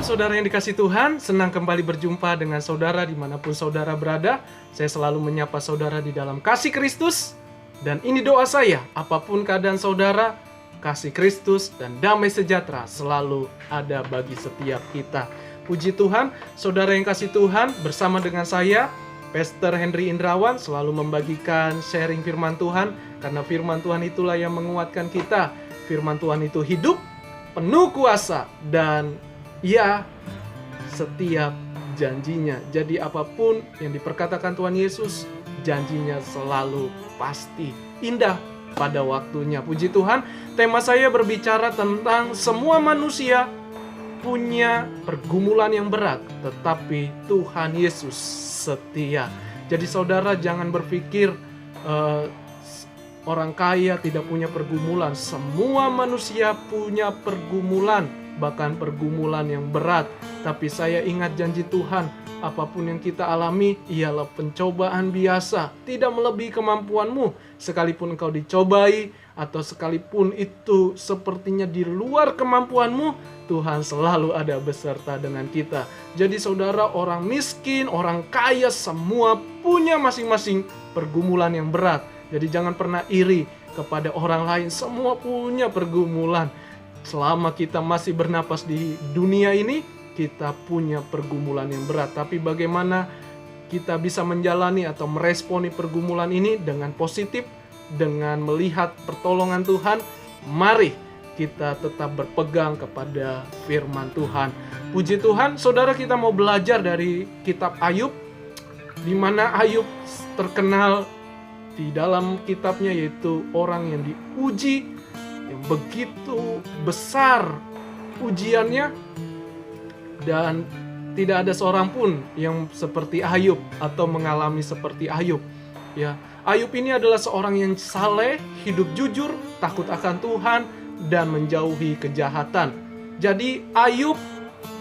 Shalom saudara yang dikasih Tuhan, senang kembali berjumpa dengan saudara dimanapun saudara berada. Saya selalu menyapa saudara di dalam kasih Kristus. Dan ini doa saya, apapun keadaan saudara, kasih Kristus dan damai sejahtera selalu ada bagi setiap kita. Puji Tuhan, saudara yang kasih Tuhan, bersama dengan saya, Pastor Henry Indrawan, selalu membagikan sharing firman Tuhan. Karena firman Tuhan itulah yang menguatkan kita. Firman Tuhan itu hidup, penuh kuasa, dan ya, setiap janjinya. Jadi apapun yang diperkatakan Tuhan Yesus, janjinya selalu pasti indah pada waktunya. Puji Tuhan, tema saya berbicara tentang semua manusia punya pergumulan yang berat, tetapi Tuhan Yesus setia. Jadi saudara jangan berpikir orang kaya tidak punya pergumulan. Semua manusia punya pergumulan, bahkan pergumulan yang berat. Tapi saya ingat janji Tuhan, apapun yang kita alami ialah pencobaan biasa, tidak melebihi kemampuanmu. Sekalipun engkau dicobai, atau sekalipun itu sepertinya di luar kemampuanmu, Tuhan selalu ada beserta dengan kita. Jadi saudara, orang miskin, orang kaya, semua punya masing-masing pergumulan yang berat. Jadi jangan pernah iri kepada orang lain, semua punya pergumulan. Selama kita masih bernapas di dunia ini, kita punya pergumulan yang berat. Tapi bagaimana kita bisa menjalani atau meresponi pergumulan ini dengan positif, dengan melihat pertolongan Tuhan? Mari kita tetap berpegang kepada firman Tuhan. Puji Tuhan, saudara, kita mau belajar dari kitab Ayub, di mana Ayub terkenal di dalam kitabnya, yaitu orang yang diuji, yang begitu besar ujiannya, dan tidak ada seorang pun yang seperti Ayub atau mengalami seperti Ayub. Ya, Ayub ini adalah seorang yang saleh, hidup jujur, takut akan Tuhan, dan menjauhi kejahatan. Jadi Ayub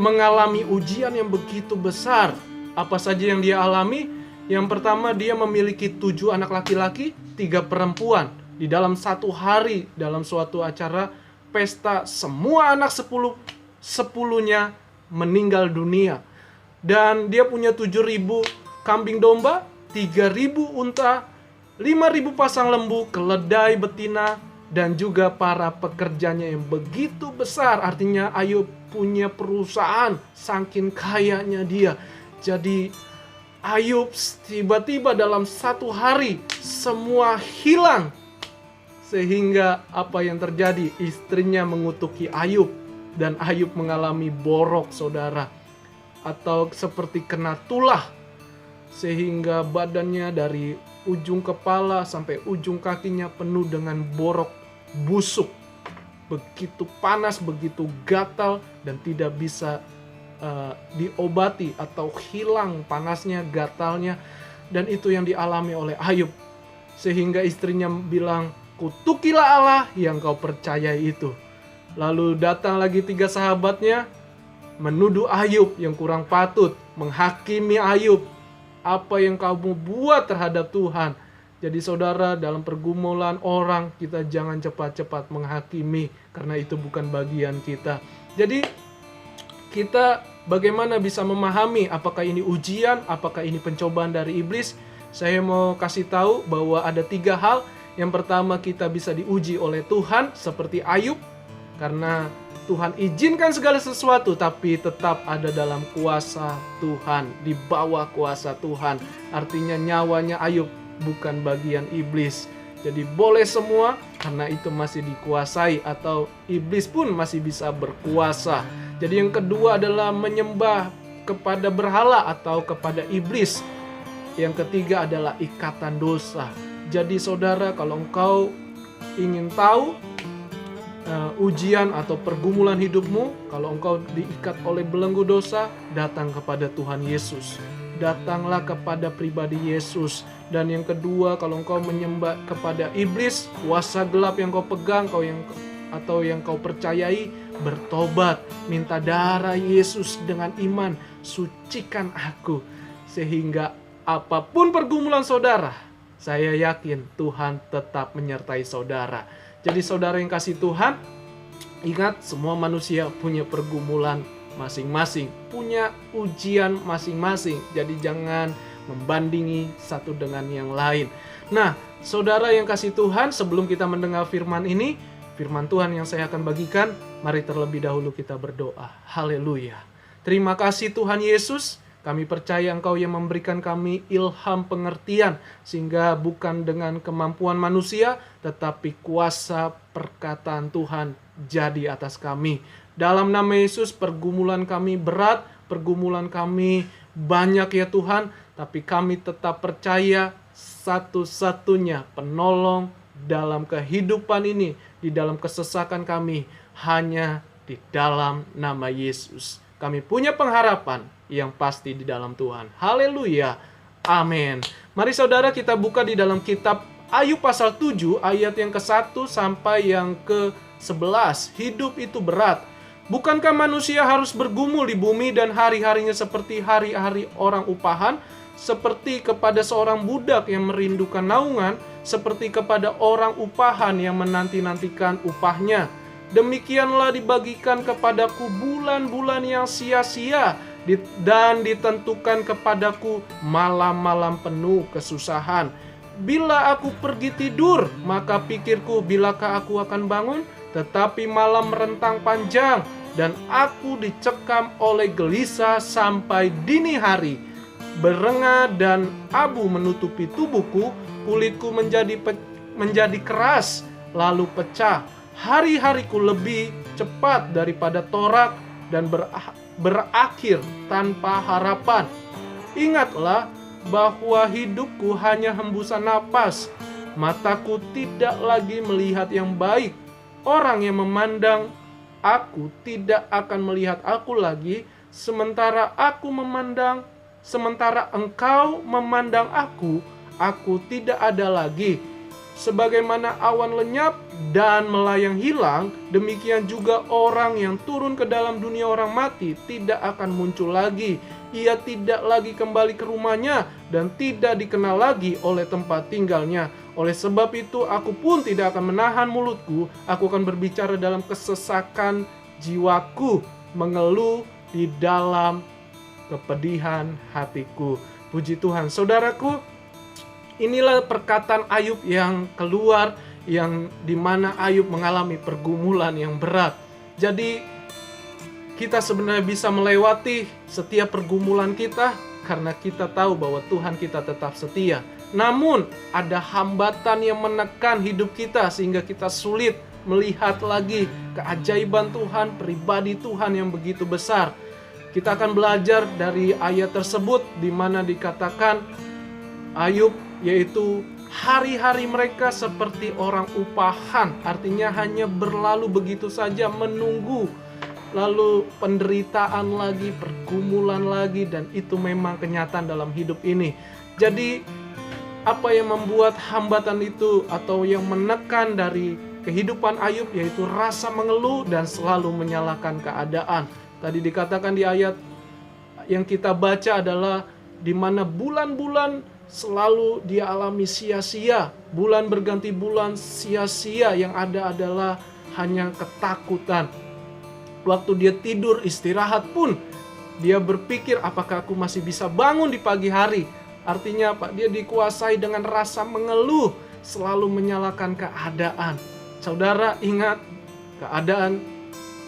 mengalami ujian yang begitu besar. Apa saja yang dia alami? Yang pertama, dia memiliki 7 anak laki-laki, 3 perempuan. Di dalam satu hari, dalam suatu acara pesta, semua anak 10-nya meninggal dunia. Dan dia punya 7.000 kambing domba, 3.000 unta, 5.000 pasang lembu, keledai betina, dan juga para pekerjanya yang begitu besar. Artinya Ayub punya perusahaan, saking kayanya dia. Jadi Ayub tiba-tiba dalam satu hari semua hilang. Sehingga apa yang terjadi? Istrinya mengutuki Ayub, dan Ayub mengalami borok, saudara. Atau seperti kena tulah, sehingga badannya dari ujung kepala sampai ujung kakinya penuh dengan borok busuk. Begitu panas, begitu gatal, dan tidak bisa diobati atau hilang panasnya, gatalnya. Dan itu yang dialami oleh Ayub. Sehingga istrinya bilang, "Kutukilah Allah yang kau percayai itu." Lalu datang lagi 3 sahabatnya, menuduh Ayub yang kurang patut, menghakimi Ayub. Apa yang kamu buat terhadap Tuhan? Jadi saudara, dalam pergumulan orang, kita jangan cepat-cepat menghakimi, karena itu bukan bagian kita. Jadi kita bagaimana bisa memahami apakah ini ujian, apakah ini pencobaan dari iblis? Saya mau kasih tahu bahwa ada 3 hal. Yang pertama, kita bisa diuji oleh Tuhan seperti Ayub, karena Tuhan izinkan segala sesuatu, tapi tetap ada dalam kuasa Tuhan, di bawah kuasa Tuhan. Artinya nyawanya Ayub bukan bagian iblis. Jadi boleh semua, karena itu masih dikuasai, atau iblis pun masih bisa berkuasa. Jadi yang kedua adalah menyembah kepada berhala atau kepada iblis. Yang ketiga adalah ikatan dosa. Jadi saudara, kalau engkau ingin tahu ujian atau pergumulan hidupmu, kalau engkau diikat oleh belenggu dosa, datang kepada Tuhan Yesus. Datanglah kepada pribadi Yesus. Dan yang kedua, kalau engkau menyembah kepada iblis, kuasa gelap yang kau pegang, atau yang kau percayai, bertobat, minta darah Yesus dengan iman, sucikan aku. Sehingga apapun pergumulan saudara, saya yakin Tuhan tetap menyertai saudara. Jadi saudara yang kasih Tuhan, ingat, semua manusia punya pergumulan masing-masing, punya ujian masing-masing. Jadi jangan membandingi satu dengan yang lain. Nah, saudara yang kasih Tuhan, sebelum kita mendengar firman ini, firman Tuhan yang saya akan bagikan, mari terlebih dahulu kita berdoa. Haleluya. Terima kasih Tuhan Yesus. Kami percaya Engkau yang memberikan kami ilham pengertian, sehingga bukan dengan kemampuan manusia, tetapi kuasa perkataan Tuhan jadi atas kami. Dalam nama Yesus, pergumulan kami berat, pergumulan kami banyak ya Tuhan, tapi kami tetap percaya satu-satunya penolong dalam kehidupan ini, di dalam kesesakan kami, hanya di dalam nama Yesus. Kami punya pengharapan yang pasti di dalam Tuhan. Haleluya. Amin. Mari saudara kita buka di dalam kitab Ayub pasal 7 ayat yang ke-1 sampai yang ke-11. Hidup itu berat. Bukankah manusia harus bergumul di bumi dan hari-harinya seperti hari-hari orang upahan? Seperti kepada seorang budak yang merindukan naungan, seperti kepada orang upahan yang menanti-nantikan upahnya. Demikianlah dibagikan kepadaku bulan-bulan yang sia-sia, dan ditentukan kepadaku malam-malam penuh kesusahan. Bila aku pergi tidur, maka pikirku, bilakah aku akan bangun? Tetapi malam merentang panjang, dan aku dicekam oleh gelisah sampai dini hari. Berenga dan abu menutupi tubuhku, kulitku menjadi keras, lalu pecah. Hari-hariku lebih cepat daripada torak dan berakhir tanpa harapan. Ingatlah bahwa hidupku hanya hembusan napas. Mataku tidak lagi melihat yang baik. Orang yang memandang aku tidak akan melihat aku lagi, sementara engkau memandang aku tidak ada lagi. Sebagaimana awan lenyap dan melayang hilang, demikian juga orang yang turun ke dalam dunia orang mati tidak akan muncul lagi. Ia tidak lagi kembali ke rumahnya dan tidak dikenal lagi oleh tempat tinggalnya. Oleh sebab itu aku pun tidak akan menahan mulutku. Aku akan berbicara dalam kesesakan jiwaku, mengeluh di dalam kepedihan hatiku. Puji Tuhan. Saudaraku, inilah perkataan Ayub yang keluar, yang dimana Ayub mengalami pergumulan yang berat. Jadi kita sebenarnya bisa melewati setiap pergumulan kita karena kita tahu bahwa Tuhan kita tetap setia. Namun ada hambatan yang menekan hidup kita sehingga kita sulit melihat lagi keajaiban Tuhan, pribadi Tuhan yang begitu besar. Kita akan belajar dari ayat tersebut di mana dikatakan Ayub, yaitu hari-hari mereka seperti orang upahan, artinya hanya berlalu begitu saja, menunggu, lalu penderitaan lagi, pergumulan lagi, dan itu memang kenyataan dalam hidup ini. Jadi apa yang membuat hambatan itu atau yang menekan dari kehidupan Ayub, yaitu rasa mengeluh dan selalu menyalahkan keadaan. Tadi dikatakan di ayat yang kita baca adalah di mana bulan-bulan selalu dia alami sia-sia, bulan berganti bulan sia-sia, yang ada adalah hanya ketakutan. Waktu dia tidur istirahat pun dia berpikir, apakah aku masih bisa bangun di pagi hari? Artinya apa? Dia dikuasai dengan rasa mengeluh, selalu menyalahkan keadaan. Saudara ingat, keadaan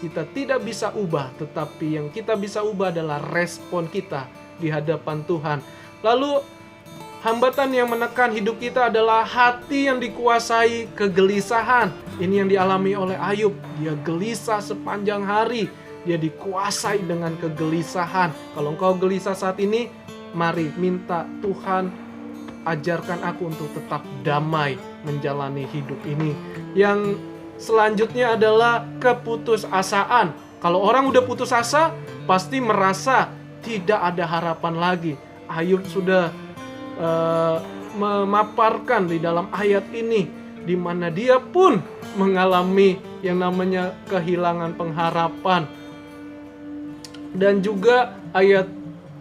kita tidak bisa ubah, tetapi yang kita bisa ubah adalah respon kita di hadapan Tuhan. Lalu hambatan yang menekan hidup kita adalah hati yang dikuasai kegelisahan. Ini yang dialami oleh Ayub. Dia gelisah sepanjang hari. Dia dikuasai dengan kegelisahan. Kalau engkau gelisah saat ini, mari minta Tuhan ajarkan aku untuk tetap damai menjalani hidup ini. Yang selanjutnya adalah keputusasaan. Kalau orang udah putus asa, pasti merasa tidak ada harapan lagi. Ayub sudah memaparkan di dalam ayat ini, di mana dia pun mengalami yang namanya kehilangan pengharapan. Dan juga ayat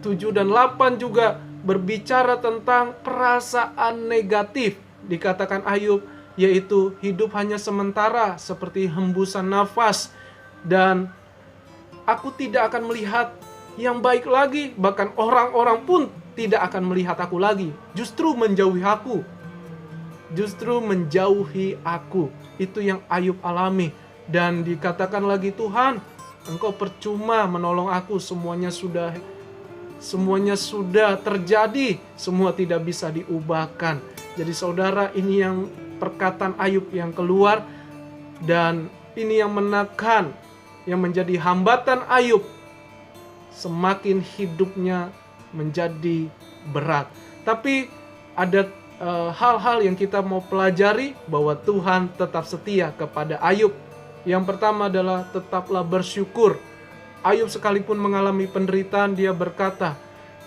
7 dan 8 juga berbicara tentang perasaan negatif. Dikatakan Ayub, yaitu hidup hanya sementara seperti hembusan nafas, dan aku tidak akan melihat yang baik lagi. Bahkan orang-orang pun tidak akan melihat aku lagi. Justru menjauhi aku. Justru menjauhi aku. Itu yang Ayub alami. Dan dikatakan lagi, Tuhan, Engkau percuma menolong aku. Semuanya sudah terjadi. Semua tidak bisa diubahkan. Jadi saudara, ini yang perkataan Ayub yang keluar. Dan ini yang menekan, yang menjadi hambatan Ayub. Semakin hidupnya menjadi berat. Tapi ada hal-hal yang kita mau pelajari, bahwa Tuhan tetap setia kepada Ayub. Yang pertama adalah tetaplah bersyukur. Ayub sekalipun mengalami penderitaan, dia berkata,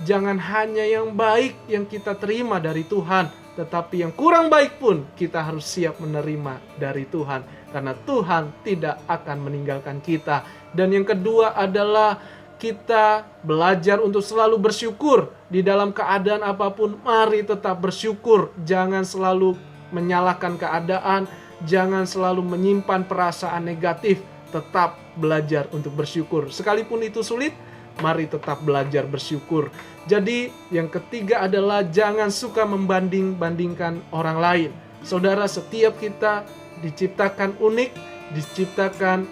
jangan hanya yang baik yang kita terima dari Tuhan, tetapi yang kurang baik pun kita harus siap menerima dari Tuhan. Karena Tuhan tidak akan meninggalkan kita. Dan yang kedua adalah kita belajar untuk selalu bersyukur. Di dalam keadaan apapun, mari tetap bersyukur. Jangan selalu menyalahkan keadaan. Jangan selalu menyimpan perasaan negatif. Tetap belajar untuk bersyukur. Sekalipun itu sulit, mari tetap belajar bersyukur. Jadi yang ketiga adalah jangan suka membanding-bandingkan orang lain. Saudara, setiap kita diciptakan unik, diciptakan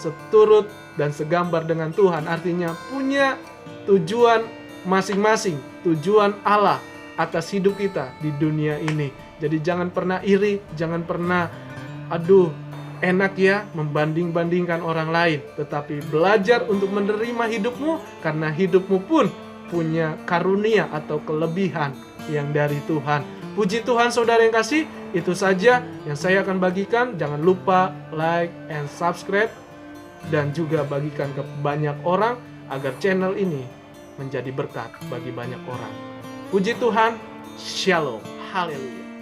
seturut dan segambar dengan Tuhan. Artinya punya tujuan masing-masing, tujuan Allah atas hidup kita di dunia ini. Jadi jangan pernah iri, jangan pernah enak ya membanding-bandingkan orang lain. Tetapi belajar untuk menerima hidupmu, karena hidupmu pun punya karunia atau kelebihan yang dari Tuhan. Puji Tuhan saudara yang kasih, itu saja yang saya akan bagikan. Jangan lupa like and subscribe, dan juga bagikan ke banyak orang agar channel ini menjadi berkat bagi banyak orang. Puji Tuhan, Shalom, Haleluya.